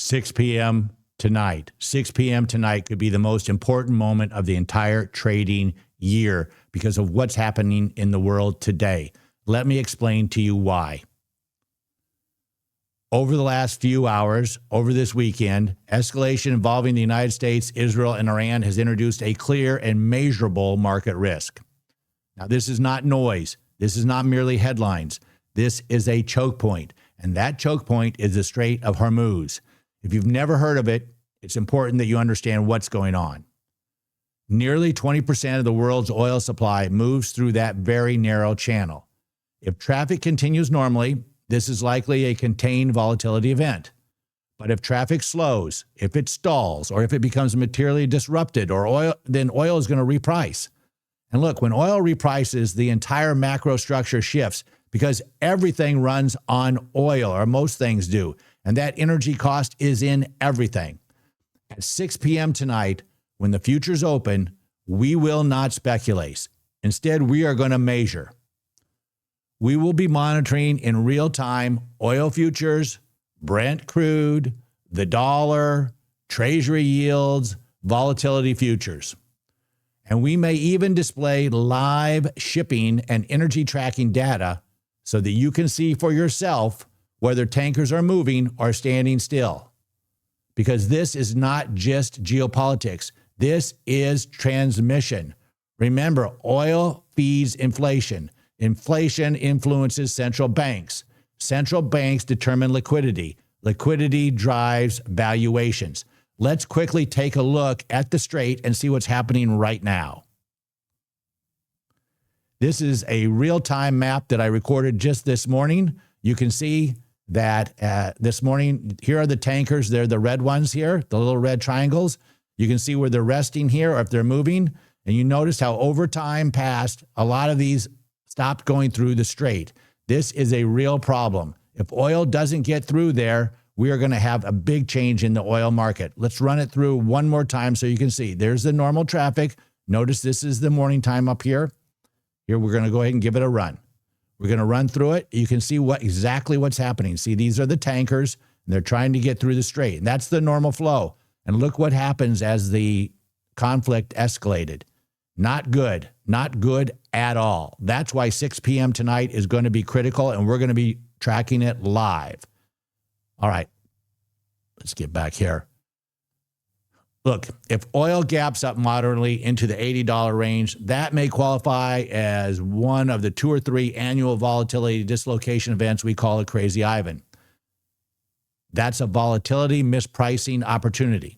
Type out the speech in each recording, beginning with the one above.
6 p.m. tonight. 6 p.m. tonight could be the most important moment of the entire trading year because of what's happening in the world today. Let me explain to you why. Over the last few hours, over this weekend, escalation involving the United States, Israel, and Iran has introduced a clear and measurable market risk. Now, this is not noise. This is not merely headlines. This is a choke point, and that choke point is the Strait of Hormuz. If you've never heard of it, it's important that you understand what's going on. Nearly 20% of the world's oil supply moves through that very narrow channel. If traffic continues normally, this is likely a contained volatility event. But if traffic slows, if it stalls, or if it becomes materially disrupted, then oil is going to reprice. And look, when oil reprices, the entire macro structure shifts because everything runs on oil, or most things do. And that energy cost is in everything. At 6 p.m. tonight, when the futures open, we will not speculate. Instead, we are going to measure. We will be monitoring in real time oil futures, Brent crude, the dollar, treasury yields, volatility futures. And we may even display live shipping and energy tracking data so that you can see for yourself whether tankers are moving or standing still. Because this is not just geopolitics. This is transmission. Remember, oil feeds inflation. Inflation influences central banks. Central banks determine liquidity. Liquidity drives valuations. Let's quickly take a look at the Strait and see what's happening right now. This is a real-time map that I recorded just this morning. You can see that this morning, here are the tankers. They're the red ones here, the little red triangles. You can see where they're resting here or if they're moving. And you notice how over time past, a lot of these stopped going through the Strait. This is a real problem. If oil doesn't get through there, we are going to have a big change in the oil market. Let's run it through one more time so you can see. There's the normal traffic. Notice this is the morning time up here. Here, we're going to go ahead and give it a run. We're going to run through it. You can see exactly what's happening. See, these are the tankers, and they're trying to get through the Strait. And that's the normal flow. And look what happens as the conflict escalated. Not good. Not good at all. That's why 6 p.m. tonight is going to be critical, and we're going to be tracking it live. All right. Let's get back here. Look, if oil gaps up moderately into the $80 range, that may qualify as one of the 2 or 3 annual volatility dislocation events we call a Crazy Ivan. That's a volatility mispricing opportunity.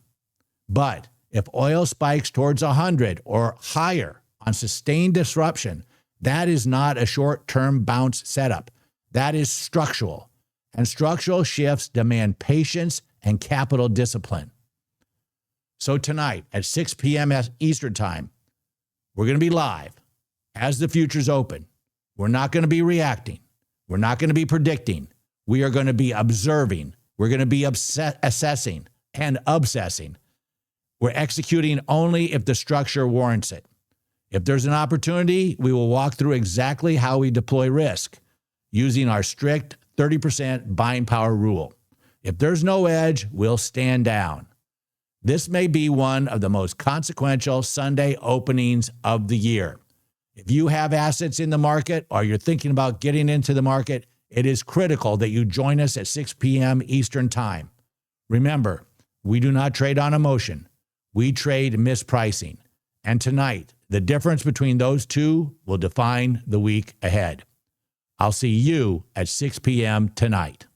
But if oil spikes towards 100 or higher on sustained disruption, that is not a short-term bounce setup. That is structural. And structural shifts demand patience and capital discipline. So tonight at 6 p.m. Eastern Time, we're going to be live as the futures open. We're not going to be reacting. We're not going to be predicting. We are going to be observing. We're going to be assessing and obsessing. We're executing only if the structure warrants it. If there's an opportunity, we will walk through exactly how we deploy risk using our strict 30% buying power rule. If there's no edge, we'll stand down. This may be one of the most consequential Sunday openings of the year. If you have assets in the market or you're thinking about getting into the market, it is critical that you join us at 6 p.m. Eastern Time. Remember, we do not trade on emotion. We trade mispricing. And tonight, the difference between those two will define the week ahead. I'll see you at 6 p.m. tonight.